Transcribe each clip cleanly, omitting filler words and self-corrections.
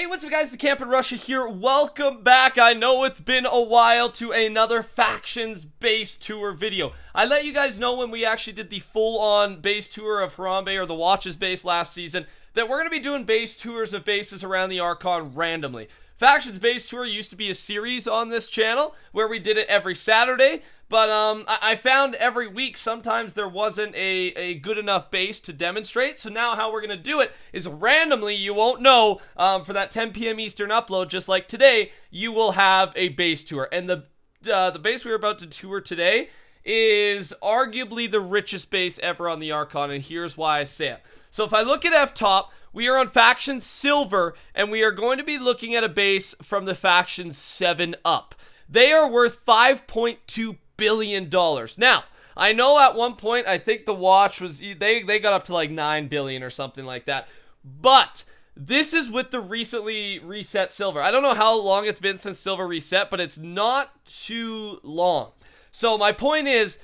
Hey, what's up guys, TheCampingRusher here. Welcome back. I know it's been a while to another Factions base tour video. I let you guys know when we actually did the full-on base tour of Harambe or the Watches base last season that we're going to be doing base tours of bases around the Archon randomly. Factions base tour used to be a series on this channel where we did it every Saturday, but I found every week sometimes there wasn't a good enough base to demonstrate. So now how we're going to do it is randomly, you won't know, for that 10 p.m. Eastern upload, just like today, you will have a base tour. And the base we're about to tour today is arguably the richest base ever on the Archon, and here's why I say it. So if I look at F-top, we are on Faction Silver, and we are going to be looking at a base from the Faction 7 up. They are worth $5.2 billion. Now, I know at one point, I think the watch was, they got up to like $9 billion or something like that, but this is with the recently reset Silver. I don't know how long it's been since Silver reset, but it's not too long. So my point is,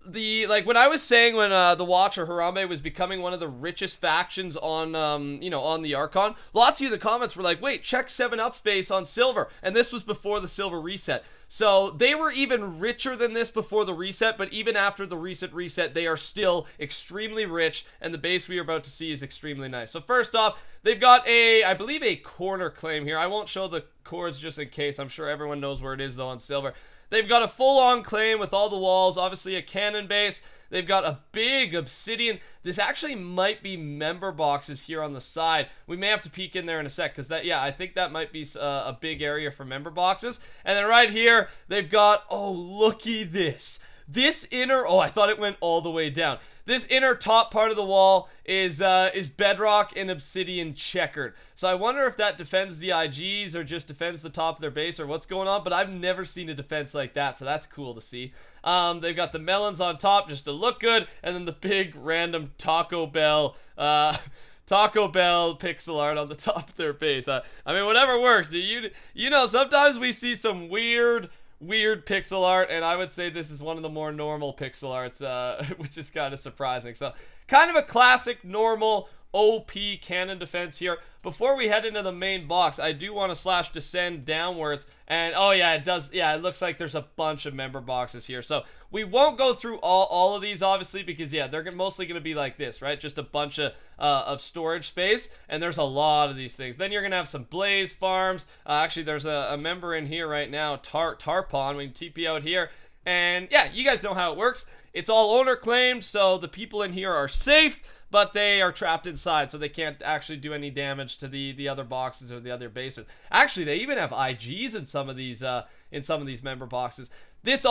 when I was saying when the Watch or Harambe was becoming one of the richest factions on on the Archon, lots of you in the comments were like, wait, check 7-Up's base on Silver, and this was before the Silver reset. So they were even richer than this before the reset, but even after the recent reset, they are still extremely rich, and the base we are about to see is extremely nice. So first off, they've got I believe a corner claim here. I won't show the cords just in case. I'm sure everyone knows where it is though on Silver. They've got a full-on claim with all the walls, obviously a cannon base. They've got a big obsidian. This actually might be member boxes here on the side. We may have to peek in there in a sec, because I think that might be a big area for member boxes. And then right here, they've got, oh, looky this. This inner, oh, I thought it went all the way down. This inner top part of the wall is bedrock and obsidian checkered. So I wonder if that defends the IGs or just defends the top of their base or what's going on, but I've never seen a defense like that, so that's cool to see. They've got the melons on top just to look good, and then the big random Taco Bell pixel art on the top of their base. I mean, whatever works. You know, sometimes we see some weird pixel art, and I would say this is one of the more normal pixel arts, which is kind of surprising. So kind of a classic normal OP cannon defense here. Before we head into the main box, I do want to /descend downwards, and oh yeah, it does. Yeah, it looks like there's a bunch of member boxes here. So we won't go through all of these, obviously, because yeah, they're mostly going to be like this, right? Just a bunch of storage space, and there's a lot of these things. Then you're going to have some blaze farms. Actually, there's a member in here right now, Tarpon. We can TP out here, and yeah, you guys know how it works. It's all owner claimed, so the people in here are safe, but they are trapped inside, so they can't actually do any damage to the other boxes or the other bases. Actually, they even have IGs in some of these member boxes. This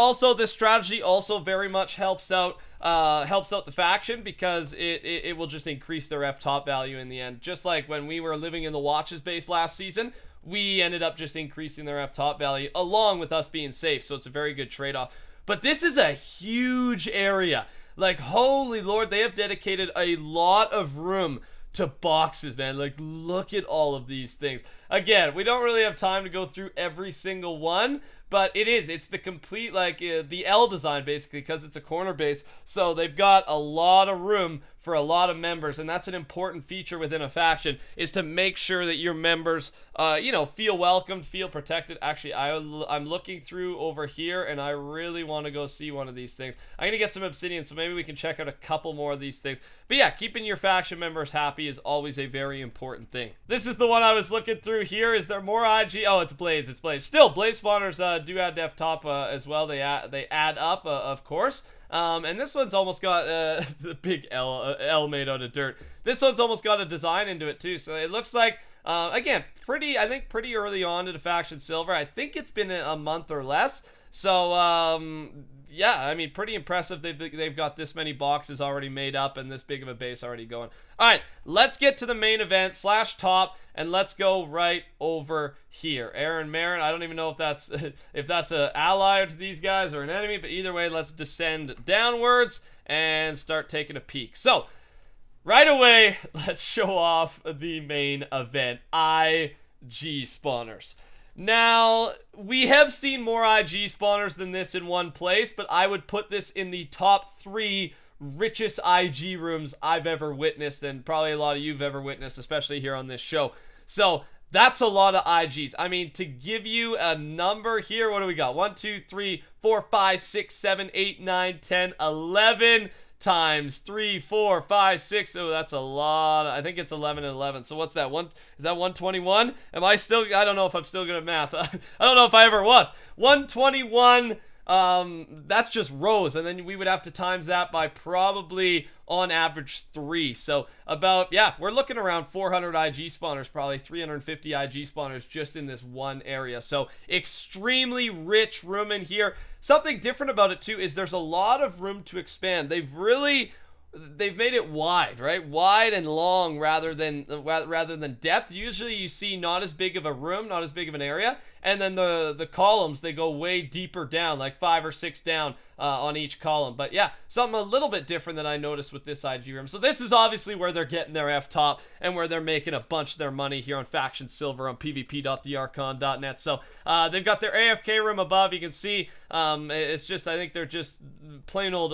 strategy also very much helps out the faction, because it will just increase their F-top value in the end. Just like when we were living in the Watches base last season, we ended up just increasing their F-top value along with us being safe, so it's a very good trade-off. But this is a huge area. Like, holy lord, they have dedicated a lot of room to boxes, man. Like, look at all of these things. Again, we don't really have time to go through every single one, but it's the complete, like, the L design, basically, because it's a corner base. So they've got a lot of room for a lot of members, and that's an important feature within a faction, is to make sure that your members, feel welcomed, feel protected. Actually, I'm looking through over here, and I really want to go see one of these things. I'm going to get some obsidian, so maybe we can check out a couple more of these things. But yeah, keeping your faction members happy is always a very important thing. This is the one I was looking through here. Is there more IG? Oh, it's Blaze. It's Blaze. Still, Blaze spawners do add F-top as well. They add up, of course. And this one's almost got the big L made out of dirt. This one's almost got a design into it too. So it looks like, again, I think pretty early on to the Faction Silver. I think it's been a month or less. So, yeah, I mean, pretty impressive. They've got this many boxes already made up and this big of a base already going. All right, let's get to the main event /top, and let's go right over here. Aaron Marin, I don't even know if that's an ally to these guys or an enemy, but either way, let's descend downwards and start taking a peek. So, right away, let's show off the main event, IG spawners. Now, we have seen more IG spawners than this in one place, but I would put this in the top 3 richest IG rooms I've ever witnessed, and probably a lot of you've ever witnessed, especially here on this show. So That's a lot of IGs. I mean, to give you a number here, what do we got? 1, 2, 3, 4, 5, 6, 7, 8, 9, 10, 11 times 3, 4, 5, 6. Oh, that's a lot. I think it's 11 and 11. So what's that? Is that 121? Am I still? I don't know if I'm still good at math. I don't know if I ever was. 121. That's just rows, and then we would have to times that by probably on average 3. So about, yeah, we're looking around 400 IG spawners, probably 350 IG spawners just in this one area. So extremely rich room in here. Something different about it too is there's a lot of room to expand. They've made it wide, right? Wide and long rather than depth. Usually you see not as big of a room, not as big of an area, and then the columns, they go way deeper down, like 5 or 6 down on each column. But yeah, something a little bit different than I noticed with this IG room. So this is obviously where they're getting their F-top and where they're making a bunch of their money here on Faction Silver on pvp.thearchon.net. So they've got their AFK room above. You can see it's just, I think they're just plain old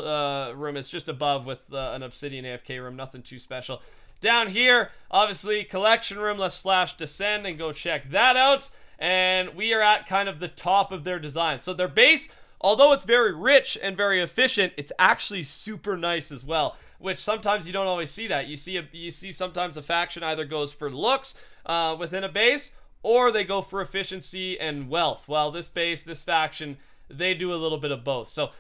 room. It's just above with an obsidian AFK room, nothing too special. Down here, obviously, collection room. Let's /descend and go check that out. And we are at kind of the top of their design. So their base, although it's very rich and very efficient, it's actually super nice as well, which sometimes you don't always see that. You see sometimes a faction either goes for looks within a base, or they go for efficiency and wealth. Well, this faction, they do a little bit of both. So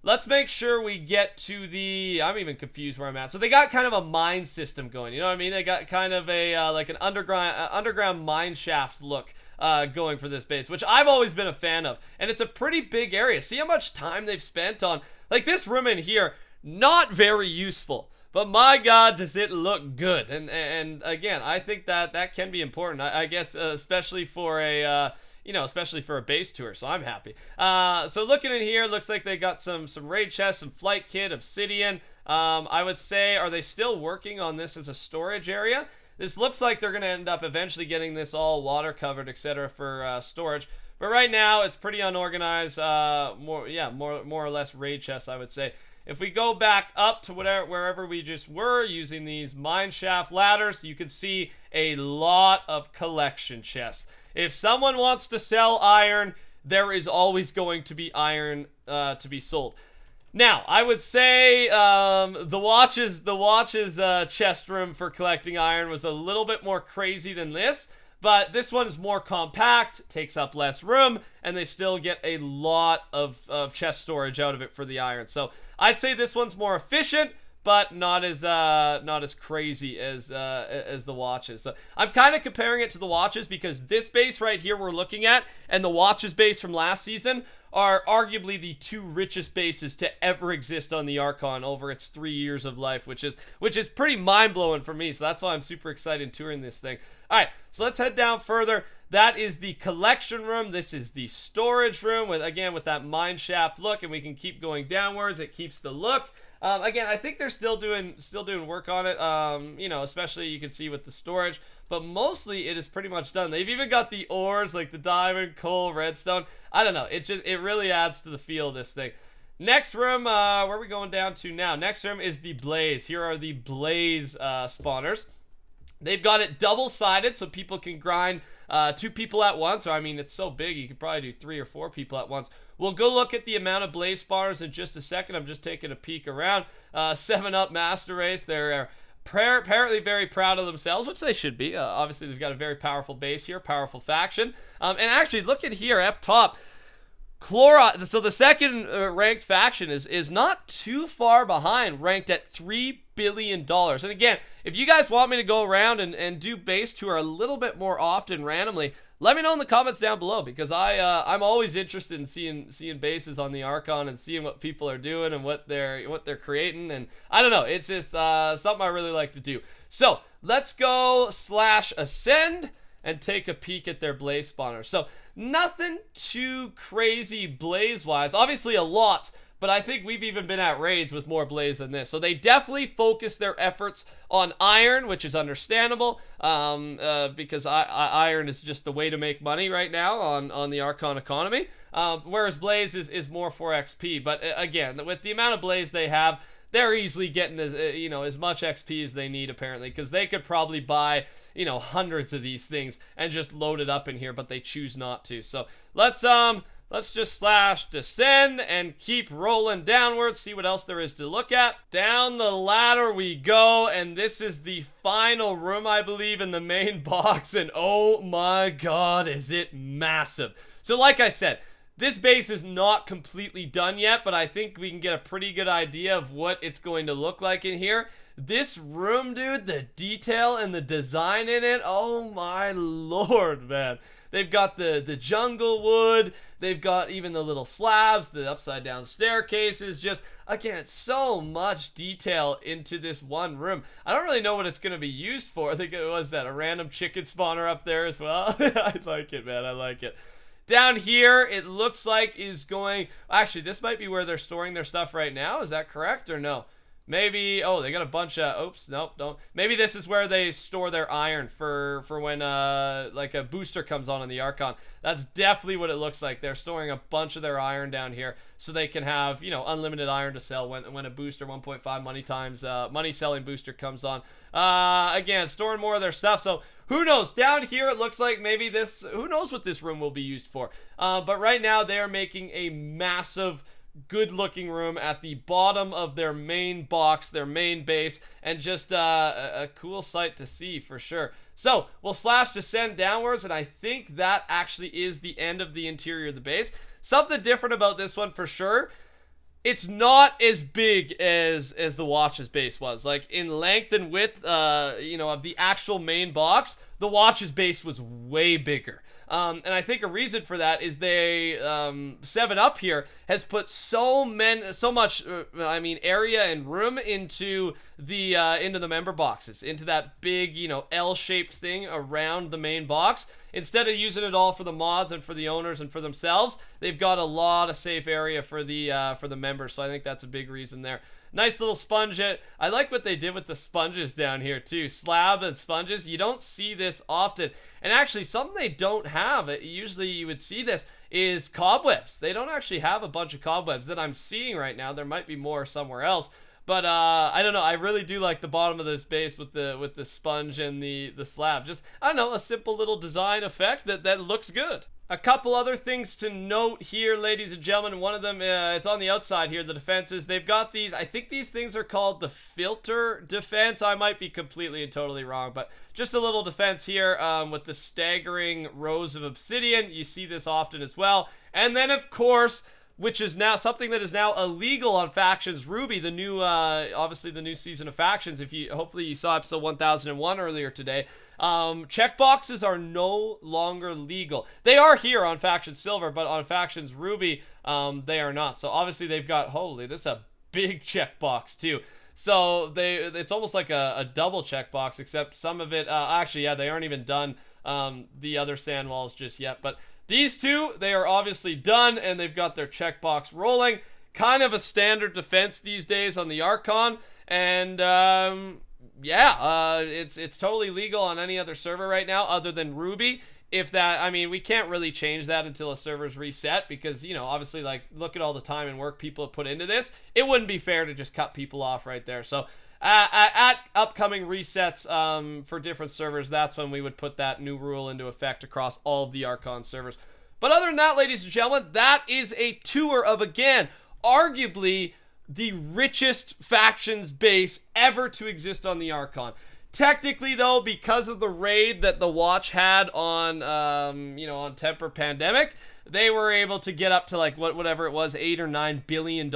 let's make sure we get to the, I'm even confused where I'm at. So they got kind of a mine system going, you know what I mean? They got kind of a, like an underground mine shaft look going for this base, which I've always been a fan of. And it's a pretty big area. See how much time they've spent on, like this room in here, not very useful. But my God, does it look good. And again, I think that can be important. I guess, especially for a, especially for a base tour, so I'm happy. So looking in here, looks like they got some raid chests, some flight kit, obsidian. I would say, are they still working on this as a storage area? This looks like they're going to end up eventually getting this all water covered, etc. for storage. But right now, it's pretty unorganized. More or less raid chests, I would say. If we go back up to wherever we just were, using these mine shaft ladders, you can see a lot of collection chests. If someone wants to sell iron, there is always going to be iron to be sold. Now, I would say the watches chest room for collecting iron was a little bit more crazy than this, but this one is more compact, takes up less room, and they still get a lot of chest storage out of it for the iron. So I'd say this one's more efficient, but not as crazy as the watches. So I'm kind of comparing it to the watches because this base right here we're looking at and the watches base from last season are arguably the 2 richest bases to ever exist on the Archon over its 3 years of life, which is pretty mind-blowing for me. So that's why I'm super excited touring this thing. All right, so let's head down further. That is the collection room. This is the storage room with that mine shaft look, and we can keep going downwards. It keeps the look. Again, I think they're still doing work on it. Especially you can see with the storage, but mostly it is pretty much done. They've even got the ores like the diamond, coal, redstone. I don't know. It really adds to the feel of this thing. Next room, where are we going down to now? Next room is the blaze. Here are the blaze spawners. They've got it double-sided so people can grind 2 people at once. Or I mean, it's so big you could probably do 3 or 4 people at once. We'll go look at the amount of blaze spawners in just a second. I'm just taking a peek around. 7-Up Master Race. They're apparently very proud of themselves, which they should be. Obviously, they've got a very powerful base here, powerful faction. And actually, look at here, F-top. So the second ranked faction is not too far behind, ranked at $3 billion. And again, if you guys want me to go around and do base tour a little bit more often randomly, let me know in the comments down below, because I'm always interested in seeing bases on the Archon and seeing what people are doing and what they're creating. And I don't know, it's just something I really like to do. So let's go /ascend and take a peek at their blaze spawner. So nothing too crazy blaze-wise. Obviously a lot, but I think we've even been at raids with more blaze than this. So they definitely focus their efforts on iron, which is understandable, because iron is just the way to make money right now on the Archon economy. Whereas blaze is more for XP. But again, with the amount of blaze they have, they're easily getting, you know, as much XP as they need, apparently, because they could probably buy, you know, hundreds of these things and just load it up in here, but they choose not to. So let's just slash descend and keep rolling downwards, see what else there is to look at. Down the ladder we go, and this is the final room, I believe, in the main box, and oh my god, is it massive. So like I said, this base is not completely done yet, but I think we can get a pretty good idea of what it's going to look like in here. This room, dude, the detail and the design in it, oh my lord, man. They've got the jungle wood, they've got even the little slabs, the upside down staircases, just, again, so much detail into this one room. I don't really know what it's going to be used for. I think it was that, a random chicken spawner up there as well. I like it, man, I like it. Down here, it looks like is going, actually, this might be where they're storing their stuff right now. Is that correct or no? Maybe, oh, they got a bunch of, oops, nope, don't. Maybe this is where they store their iron for when, like a booster comes on the Archon. That's definitely what it looks like. They're storing a bunch of their iron down here so they can have, you know, unlimited iron to sell when a booster, 1.5 money times, money selling booster comes on. Again, storing more of their stuff, so who knows? Down here, it looks like maybe this, who knows what this room will be used for. But right now, they're making a massive, good-looking room at the bottom of their main box, their main base, and just a cool sight to see for sure. So we'll slash descend downwards, and I think that actually is the end of the interior of the base. Something different about this one for sure. It's not as big as the Watch's base was. Like, in length and width, you know, of the actual main box, the Watch's base was way bigger. And I think a reason for that is they, 7-Up here has put so much, I mean, area and room into the member boxes, into that big, you know, L-shaped thing around the main box. Instead of using it all for the mods and for the owners and for themselves, they've got a lot of safe area for the members. So I think that's a big reason there. Nice little sponge. I like what they did with the sponges down here too. Slab and sponges. You don't see this often. And actually, something they don't have, usually you would see this, is cobwebs. They don't actually have a bunch of cobwebs that I'm seeing right now. There might be more somewhere else. But I don't know. I really do like the bottom of this base with the sponge and the slab. Just, I don't know, a simple little design effect that looks good. A couple other things to note here, ladies and gentlemen. One of them, it's on the outside here, the defenses. They've got these, I think these things are called the filter defense. I might be completely and totally wrong, but just a little defense here with the staggering rows of obsidian. You see this often as well. And then, of course, which is now something that is now illegal on Factions Ruby, the new, obviously the new season of Factions. Hopefully you saw episode 1001 earlier today. Checkboxes are no longer legal. They are here on Factions Silver, but on Factions Ruby, they are not. So obviously they've got, holy, this is a big checkbox too. So it's almost like a double checkbox, except some of it, actually, yeah, they aren't even done the other sand walls just yet, but these two, they are obviously done, and they've got their checkbox rolling. Kind of a standard defense these days on the Archon, and yeah, it's totally legal on any other server right now other than Ruby. If that, I mean, we can't really change that until a server's reset because, you know, obviously, like, look at all the time and work people have put into this. It wouldn't be fair to just cut people off right there. So at upcoming resets for different servers, that's when we would put that new rule into effect across all of the Archon servers. But other than that, ladies and gentlemen, that is a tour of, again, arguably the richest Factions base ever to exist on the Archon. Technically, though, because of the raid that the Watch had on, you know, on Temper Pandemic, they were able to get up to, like, whatever it was, $8 or $9 billion.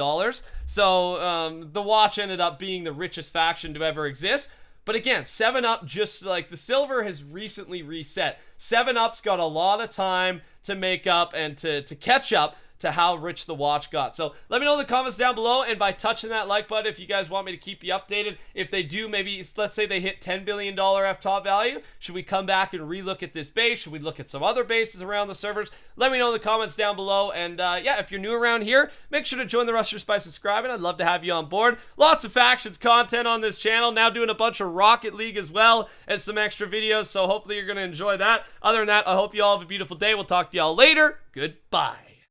So, the Watch ended up being the richest faction to ever exist. But again, 7-Up, just like the Silver has recently reset. 7-Up's got a lot of time to make up and to catch up to how rich the Watch got. So let me know in the comments down below, and by touching that like button if you guys want me to keep you updated. If they do, maybe let's say they hit $10 billion FTOP value, should we come back and relook at this base? Should we look at some other bases around the servers? Let me know in the comments down below, and yeah, if you're new around here, make sure to join the Rushers by subscribing. I'd love to have you on board. Lots of Factions content on this channel, now doing a bunch of Rocket League as well as some extra videos, so hopefully you're going to enjoy that. Other than that, I hope you all have a beautiful day. We'll talk to y'all later. Goodbye.